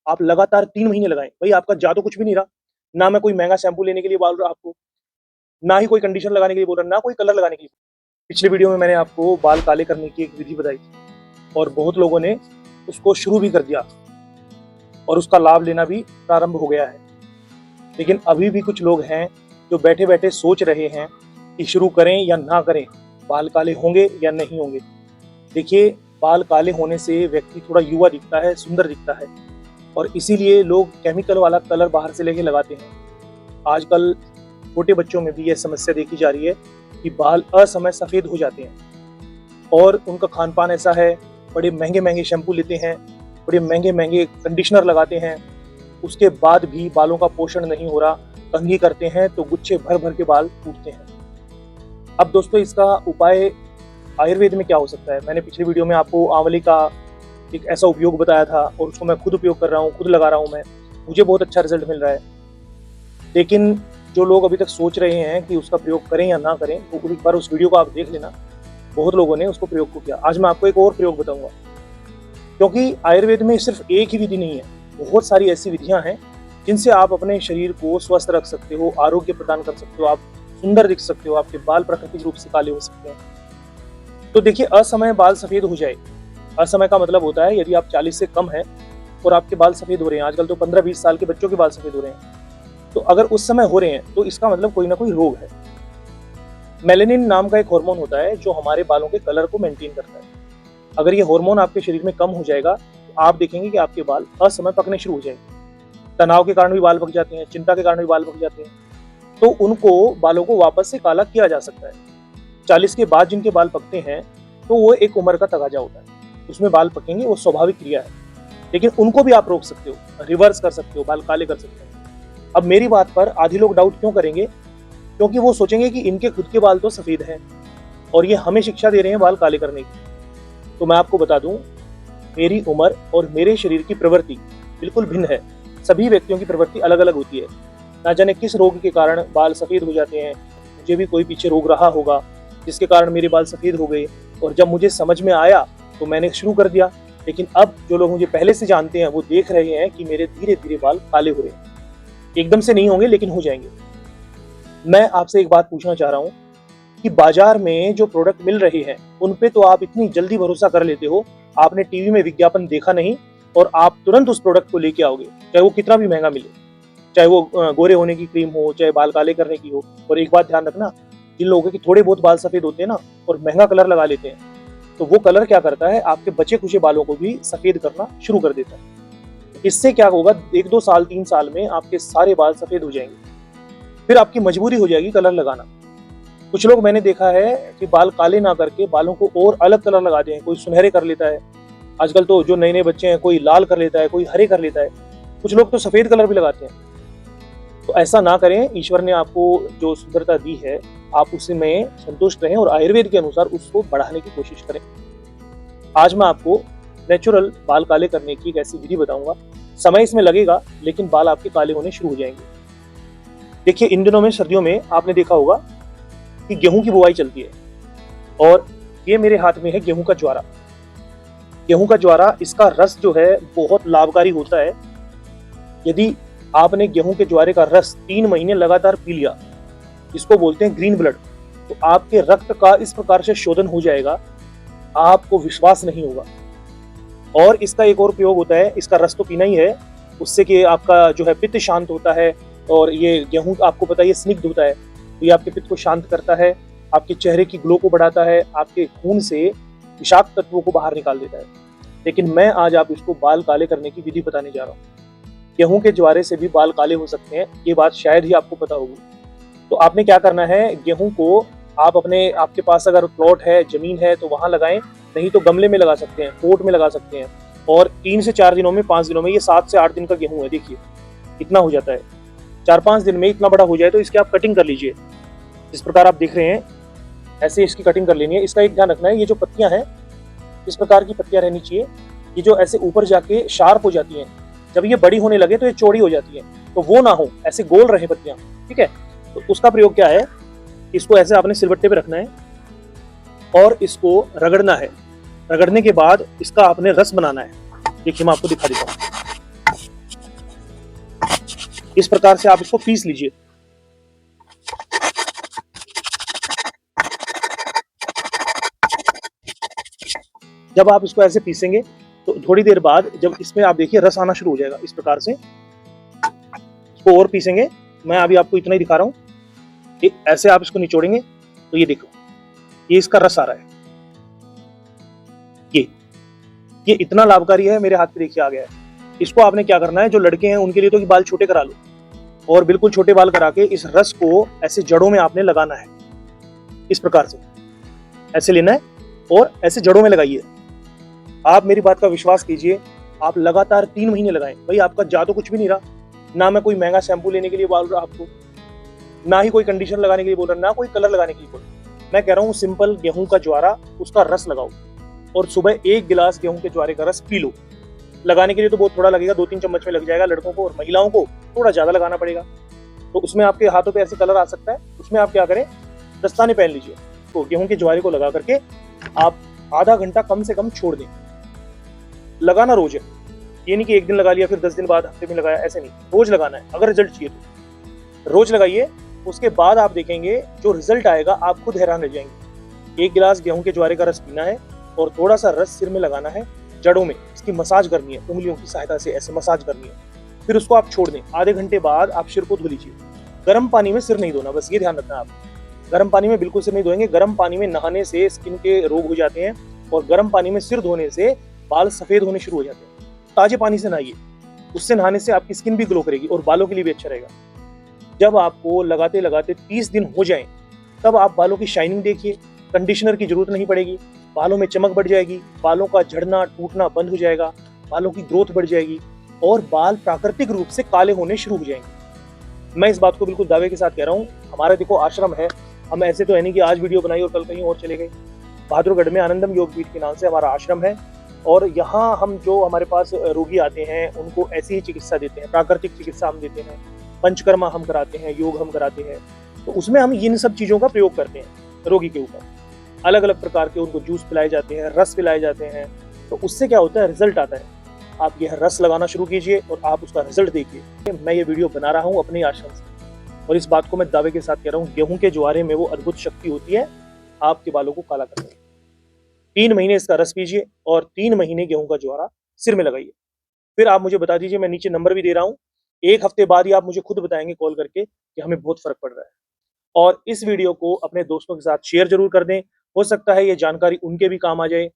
आप लगातार 3 महीने लगाएँ। भई आपका जा तो कुछ भी नहीं रहा, ना मैं कोई महँगा शैम्पू लेने के लिए बोल रहा आपको, ना ही कोई कंडीशनर लगाने के लिए बोल रहा, ना कोई कलर लगाने के लिए। पिछले वीडियो में मैंने आपको बाल काले करने की एक विधि बताई थी और बहुत लोगों ने उसको शुरू भी कर दिया और उसका लाभ लेना भी प्रारंभ हो गया है। लेकिन अभी भी कुछ लोग हैं जो बैठे-बैठे सोच रहे हैं कि शुरू करें या ना करें, बाल काले होंगे या नहीं होंगे। देखिए, बाल काले होने से व्यक्ति थोड़ा युवा दिखता है, सुंदर दिखता है और इसीलिए लोग केमिकल वाला कलर बाहर से लेके लगाते हैं। आजकल छोटे बच्चों में भी यह समस्या देखी जा रही है कि बाल असमय सफ़ेद हो जाते हैं और उनका खान-पान ऐसा है, बड़े महँगे-महँगे शैम्पू लेते हैं, बड़े महँगे-महँगे कंडीशनर लगाते हैं, उसके बाद भी बालों का पोषण नहीं हो रहा, कंघी करते हैं तो गुच्छे भर-भर के बाल टूटते हैं। अब दोस्तों इसका उपाय आयुर्वेद में क्या हो सकता है? मैंने पिछली वीडियो में आपको आंवले का एक ऐसा उपयोग बताया था और उसको मैं खुद उपयोग कर रहा हूँ, खुद लगा रहा हूँ मैं। मुझे बहुत अच्छा रिज़ल्ट मिल रहा है। लेकिन जो लोग अभी तक सोच रहे हैं कि उसका प्रयोग करें या ना करें, तो एक बार उस वीडियो को आप देख लेना। बहुत लोगों ने उसको प्रयोग को किया। आज मैं आपको एक और प्रयोग बताऊँगा। क्योंकि आयुर्वेद में सिर्फ एक ही विधि नहीं है, बहुत सारी ऐसी विधियाँ हैं जिनसे आप अपने शरीर को स्वस्थ रख सकते हो, आरोग्य प्रदान कर सकते हो, आप सुंदर दिख सकते हो, आपके बाल प्राकृतिक रूप से काले हो सकते हैं। तो देखिए, असमय बाल सफ़ेद हो जाए, असमय का मतलब होता है यदि आप 40 से कम हैं और आपके बाल सफ़ेद हो रहे हैं, आजकल तो 15-20 साल के बच्चों के बाल सफ़ेद हो रहे हैं, तो अगर उस समय हो रहे हैं तो इसका मतलब कोई ना कोई रोग है। मेलेनिन नाम का एक हार्मोन होता है जो हमारे बालों के कलर को मेंटेन करता है। अगर ये हार्मोन आपके शरीर में कम हो जाएगा तो आप देखेंगे कि आपके बाल असमय पकने शुरू हो जाएंगे। तनाव के कारण भी बाल पक जाते हैं, चिंता के कारण भी बाल पक जाते हैं, तो उनको बालों को वापस से काला किया जा सकता है। 40 के बाद जिनके बाल पकते हैं तो वो एक उम्र का तकाजा होता है, उसमें बाल पकेंगे, वो स्वाभाविक क्रिया है। लेकिन उनको भी आप रोक सकते हो, रिवर्स कर सकते हो, बाल काले कर सकते हो। अब मेरी बात पर आधी लोग डाउट क्यों करेंगे? क्योंकि वो सोचेंगे कि इनके खुद के बाल तो सफ़ेद हैं और ये हमें शिक्षा दे रहे हैं बाल काले करने की। तो मैं आपको बता दूं, मेरी उम्र और मेरे शरीर की प्रवृत्ति बिल्कुल भिन्न है। सभी व्यक्तियों की प्रवृत्ति अलग-अलग होती है। ना जाने किस रोग के कारण बाल सफ़ेद हो जाते हैं। मुझे भी कोई पीछे रोग रहा होगा जिसके कारण मेरे बाल सफ़ेद हो गए और जब मुझे समझ में आया तो मैंने शुरू कर दिया। लेकिन अब जो लोग मुझे पहले से जानते हैं वो देख रहे हैं कि मेरे धीरे-धीरे बाल काले हो रहे हैं। एकदम से नहीं होंगे लेकिन हो जाएंगे। मैं आपसे एक बात पूछना चाह रहा हूँ कि बाजार में जो प्रोडक्ट मिल रहे हैं उन पे तो आप इतनी जल्दी भरोसा कर लेते हो, आपने टीवी में विज्ञापन देखा नहीं और आप तुरंत उस प्रोडक्ट को लेके आओगे, चाहे वो कितना भी महंगा मिले, चाहे वो गोरे होने की क्रीम हो, चाहे बाल काले करने की हो। और एक बात ध्यान रखना, जिन लोगों के थोड़े बहुत बाल सफ़ेद होते हैं ना और महंगा कलर लगा लेते हैं, तो वो कलर क्या करता है, आपके बचे खुचे बालों को भी सफ़ेद करना शुरू कर देता है। इससे क्या होगा, 1-2 साल 3 साल में आपके सारे बाल सफ़ेद हो जाएंगे, फिर आपकी मजबूरी हो जाएगी कलर लगाना। कुछ लोग मैंने देखा है कि बाल काले ना करके बालों को और अलग कलर लगाते हैं। कोई सुनहरे कर लेता है, आजकल तो जो नए-नए बच्चे हैं कोई लाल कर लेता है, कोई हरे कर लेता है, कुछ लोग तो सफ़ेद कलर भी लगाते हैं। तो ऐसा ना करें, ईश्वर ने आपको जो सुंदरता दी है आप उसमें संतुष्ट रहें और आयुर्वेद के अनुसार उसको बढ़ाने की कोशिश करें। आज मैं आपको नेचुरल बाल काले करने की एक ऐसी विधि बताऊंगा। समय इसमें लगेगा लेकिन बाल आपके काले होने शुरू हो जाएंगे। देखिए, इन दिनों में सर्दियों में आपने देखा होगा कि गेहूं की बुवाई चलती है और ये मेरे हाथ में है गेहूं का ज्वारा। गेहूं का ज्वारा, इसका रस जो है बहुत लाभकारी होता है। यदि आपने गेहूं के ज्वारे का रस 3 महीने लगातार पी लिया, इसको बोलते हैं ग्रीन ब्लड, तो आपके रक्त का इस प्रकार से शोधन हो जाएगा, आपको विश्वास नहीं होगा। और इसका एक और प्रयोग होता है, इसका रस तो पीना ही है, उससे कि आपका जो है पित्त शांत होता है। और ये गेहूं आपको पता है ये स्निग्ध होता है, तो ये आपके पित्त को शांत करता है, आपके चेहरे की ग्लो को बढ़ाता है, आपके खून से विषाक्त तत्वों को बाहर निकाल देता है। लेकिन मैं आज आप इसको बाल काले करने की विधि बताने जा रहा हूँ। गेहूं के ज्वारे से भी बाल काले हो सकते हैं, ये बात शायद ही आपको पता होगी। तो आपने क्या करना है, गेहूं को आप आपके पास अगर प्लॉट है, जमीन है तो वहां लगाएं, नहीं तो गमले में लगा सकते हैं, पोट में लगा सकते हैं। और 3 से 4 दिनों में, 5 दिनों में, ये 7 से 8 दिन का गेहूं है, देखिए इतना हो जाता है। 4-5 दिन में इतना बड़ा हो जाए तो इसकी आप कटिंग कर लीजिए। जिस प्रकार आप देख रहे हैं ऐसे इसकी कटिंग कर लेनी है। इसका एक ध्यान रखना है, ये जो पत्तियां हैं इस प्रकार की पत्तियां रहनी चाहिए। ये जो ऐसे ऊपर जाके शार्प हो जाती हैं, जब ये बड़ी होने लगे तो ये चौड़ी हो जाती है, तो वो ना हो, ऐसे गोल रहे पत्तियां, ठीक है। तो उसका प्रयोग क्या है, इसको ऐसे आपने सिलबट्टे पे रखना है और इसको रगड़ना है। रगड़ने के बाद इसका आपने रस बनाना है। देखिए मैं आपको दिखा देता हूँ। इस प्रकार से आप इसको पीस लीजिए। जब आप इसको ऐसे पीसेंगे तो थोड़ी देर बाद जब इसमें आप देखिए रस आना शुरू हो जाएगा। इस प्रकार से इसको और पीसेंगे। मैं अभी आपको इतना ही दिखा रहा हूँ कि ऐसे आप इसको निचोड़ेंगे तो ये देखो, ये इसका रस आ रहा है। ये इतना लाभकारी है, मेरे हाथ पे देखिए आ गया है। इसको आपने क्या करना है, जो लड़के हैं उनके लिए तो कि बाल छोटे करा लो, और बिल्कुल छोटे बाल करा के इस रस को ऐसे जड़ों में आपने लगाना है। इस प्रकार से ऐसे लेना है और ऐसे जड़ों में लगाइए। आप मेरी बात का विश्वास कीजिए, आप लगातार 3 महीने लगाएं। भाई आपका जादू कुछ भी नहीं रहा, ना मैं कोई महंगा शैम्पू लेने के लिए बोल रहा आपको, ना ही कोई कंडीशनर लगाने के लिए बोल रहा, ना कोई कलर लगाने के लिए बोल रहा। मैं कह रहा हूँ सिंपल गेहूं का ज्वारा, उसका रस लगाओ और सुबह 1 गिलास गेहूं के ज्वारे का रस पी लो। लगाने के लिए तो बहुत थोड़ा लगेगा, 2-3 चम्मच में लग जाएगा लड़कों को, और महिलाओं को थोड़ा ज्यादा लगाना पड़ेगा। तो उसमें आपके हाथों पे ऐसे कलर आ सकता है। उसमें आप क्या करें, दस्ताने पहन लीजिए। तो गेहूं के ज्वारे को लगा करके आप आधा घंटा कम से कम छोड़ दें। लगाना रोज है, ये नहीं कि एक दिन लगा लिया फिर 10 दिन बाद हफ्ते में लगाया, ऐसे नहीं, रोज लगाना है। अगर रिजल्ट चाहिए तो रोज लगाइए। उसके बाद आप देखेंगे जो रिजल्ट आएगा, आप खुद हैरान रह जाएंगे। 1 गिलास गेहूं के ज्वारे का रस पीना है और थोड़ा सा रस सिर में लगाना है, जड़ों में इसकी मसाज करनी है, उंगलियों की सहायता से ऐसे मसाज करनी है। फिर उसको आप छोड़ दें। आधे घंटे बाद आप सिर को धो लीजिए। गर्म पानी में सिर नहीं धोना, बस ये ध्यान रखना। आप गर्म पानी में बिल्कुल सिर नहीं धोएंगे। गर्म पानी में नहाने से स्किन के रोग हो जाते हैं, और गर्म पानी में सिर धोने से बाल सफेद होने शुरू हो जाते हैं। ताजे पानी से नहाइए, उससे नहाने से आपकी स्किन भी ग्लो करेगी और बालों के लिए भी अच्छा रहेगा। जब आपको लगाते लगाते 30 दिन हो जाएं, तब आप बालों की शाइनिंग देखिए। कंडीशनर की जरूरत नहीं पड़ेगी, बालों में चमक बढ़ जाएगी, बालों का झड़ना टूटना बंद हो जाएगा, बालों की ग्रोथ बढ़ जाएगी और बाल प्राकृतिक रूप से काले होने शुरू हो जाएंगे। मैं इस बात को बिल्कुल दावे के साथ कह रहा हूँ। हमारा देखो आश्रम है, हम ऐसे तो है नहीं कि आज वीडियो बनाई और कल कहीं और चले गए। बहादुरगढ़ में आनंदम योग पीठ के नाम से हमारा आश्रम है, और यहाँ हम जो हमारे पास रोगी आते हैं उनको ऐसी ही चिकित्सा देते हैं, प्राकृतिक चिकित्सा हम देते हैं, पंचकर्मा हम कराते हैं, योग हम कराते हैं। तो उसमें हम इन सब चीजों का प्रयोग करते हैं रोगी के ऊपर। अलग अलग प्रकार के उनको जूस पिलाए जाते हैं, रस पिलाए जाते हैं। तो उससे क्या होता है, रिजल्ट आता है। आप यह रस लगाना शुरू कीजिए और आप उसका रिजल्ट देखिए। मैं ये वीडियो बना रहा हूँ अपने आश्रम से, और इस बात को मैं दावे के साथ कह रहा हूँ, गेहूं के ज्वारे में वो अद्भुत शक्ति होती है आपके बालों को काला करने की। 3 महीने इसका रस पीजिए और 3 महीने गेहूं का ज्वारा सिर में लगाइए। फिर आप मुझे बता दीजिए, मैं नीचे नंबर भी दे रहा हूँ। 1 हफ्ते बाद ही आप मुझे खुद बताएंगे कॉल करके कि हमें बहुत फर्क पड़ रहा है। और इस वीडियो को अपने दोस्तों के साथ शेयर जरूर कर दें। हो सकता है ये जानकारी उनके भी काम आ जाए।